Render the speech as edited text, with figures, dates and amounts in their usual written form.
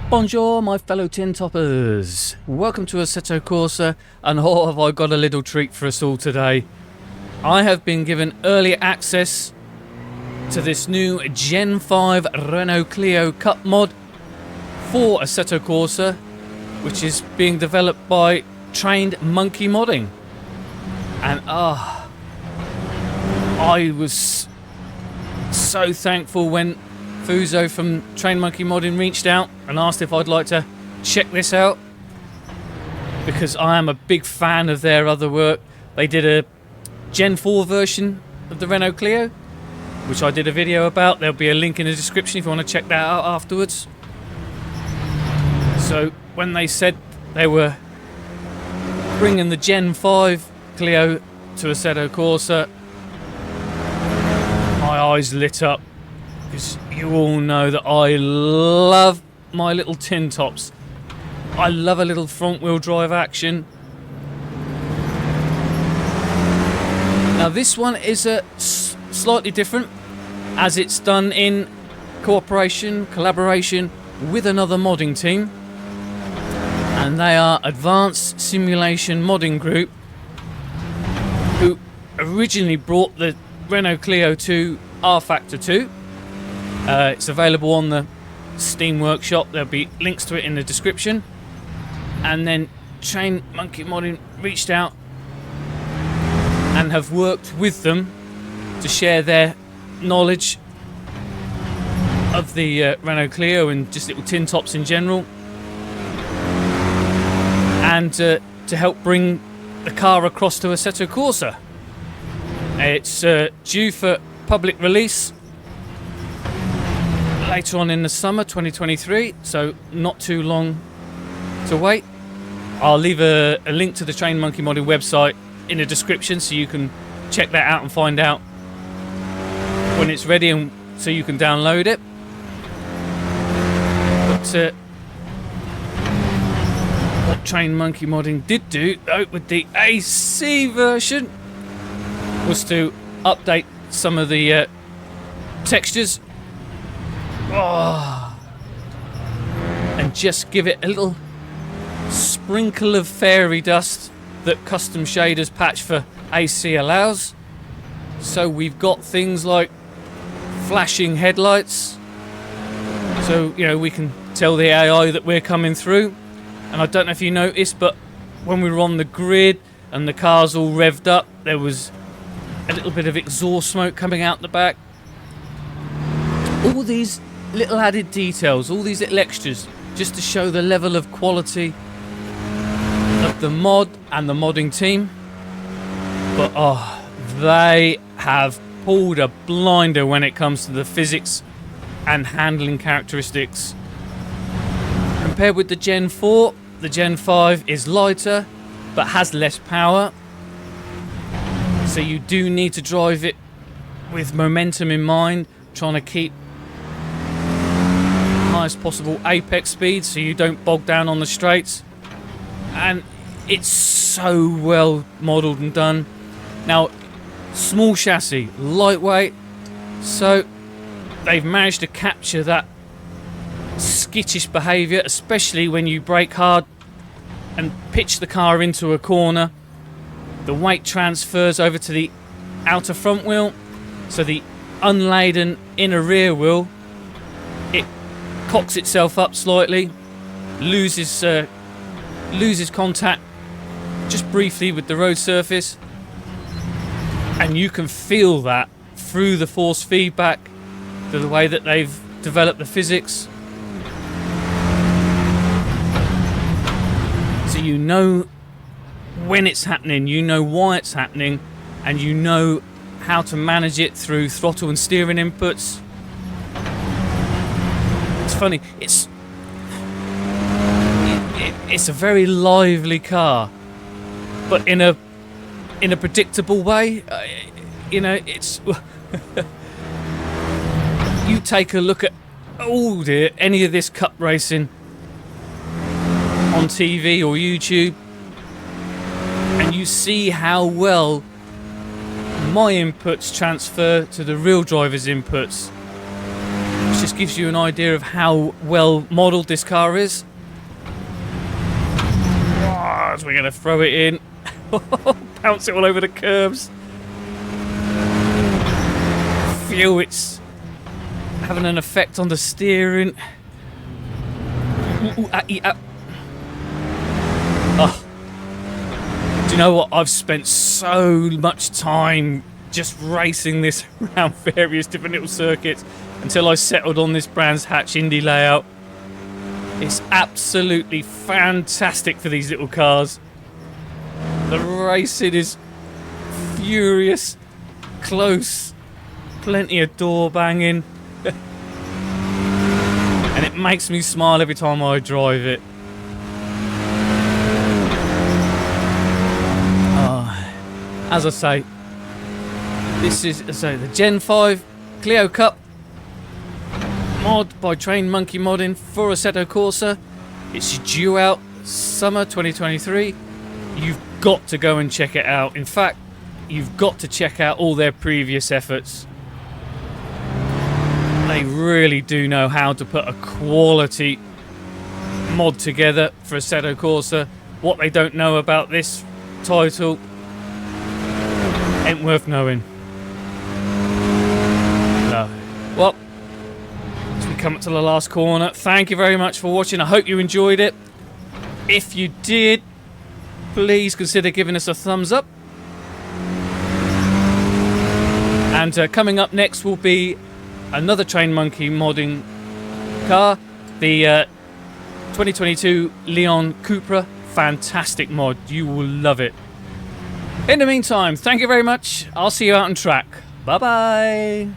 Bonjour, my fellow tin toppers. Welcome to Assetto Corsa, and oh, have I got a little treat for us all today. I have been given early access to this new Gen 5 Renault Clio Cup mod for Assetto Corsa, which is being developed by Trained Monkey Modding. And I was so thankful when Fuzo from Trained Monkey Modding reached out and asked if I'd like to check this out, because I am a big fan of their other work. They did a Gen 4 version of the Renault Clio, which I did a video about. There'll be a link in the description if you want to check that out afterwards. So when they said they were bringing the Gen 5 Clio to Assetto Corsa, my eyes lit up, because you all know that I love my little tin tops. I love a little front wheel drive action. Now this one is slightly different, as it's done in collaboration with another modding team, and they are Advanced Simulation Modding Group, who originally brought the Renault Clio to R-Factor 2. It's available on the Steam Workshop. There'll be links to it in the description. And then Trained Monkey Modding reached out and have worked with them to share their knowledge of the Renault Clio and just little tin tops in general, and to help bring the car across to Assetto Corsa. It's due for public release later on in the summer 2023, so not too long to wait. I'll leave a link to the Trained Monkey Modding website in the description, so you can check that out and find out when it's ready, and so you can download it. But what Trained Monkey Modding did do, though, with the AC version, was to update some of the textures, and just give it a little sprinkle of fairy dust that custom shaders patch for AC allows. So we've got things like flashing headlights, so you know we can tell the AI that we're coming through. And I don't know if you noticed, but when we were on the grid and the car's all revved up, there was a little bit of exhaust smoke coming out the back. All these little added details, all these little extras, just to show the level of quality of the mod and the modding team. But they have pulled a blinder when it comes to the physics and handling characteristics. Compared with the Gen 4, the Gen 5 is lighter but has less power, so you do need to drive it with momentum in mind, trying to keep highest possible apex speed so you don't bog down on the straights. And it's so well modelled and done. Now, small chassis, lightweight, so they've managed to capture that skittish behaviour, especially when you brake hard and pitch the car into a corner. The weight transfers over to the outer front wheel, so the unladen inner rear wheel, it cocks itself up slightly, loses contact just briefly with the road surface, and you can feel that through the force feedback, to the way that they've developed the physics. So you know when it's happening, you know why it's happening, and you know how to manage it through throttle and steering inputs. It's funny, it's a very lively car, but in a predictable way. You know, it's you take a look at any of this cup racing on TV or YouTube, and you see how well my inputs transfer to the real driver's inputs. It's just gives you an idea of how well modelled this car is. Oh, as we're going to throw it in. Bounce it all over the curbs. Feel it's having an effect on the steering. Oh. Do you know what? I've spent so much time just racing this around various different little circuits until I settled on this Brands Hatch Indy layout. It's absolutely fantastic for these little cars. The racing is furious, close, plenty of door banging. And it makes me smile every time I drive it. As I say, this is the Gen 5 Clio Cup mod by Train Monkey Modding for Assetto Corsa. It's due out summer 2023. You've got to go and check it out. In fact, you've got to check out all their previous efforts. They really do know how to put a quality mod together for Assetto Corsa. What they don't know about this title ain't worth knowing. No. Well, as we come up to the last corner, thank you very much for watching. I hope you enjoyed it. If you did, please consider giving us a thumbs up. And coming up next will be another Train Monkey modding car, the 2022 Leon Cupra. Fantastic mod. You will love it. In the meantime, thank you very much. I'll see you out on track. Bye-bye.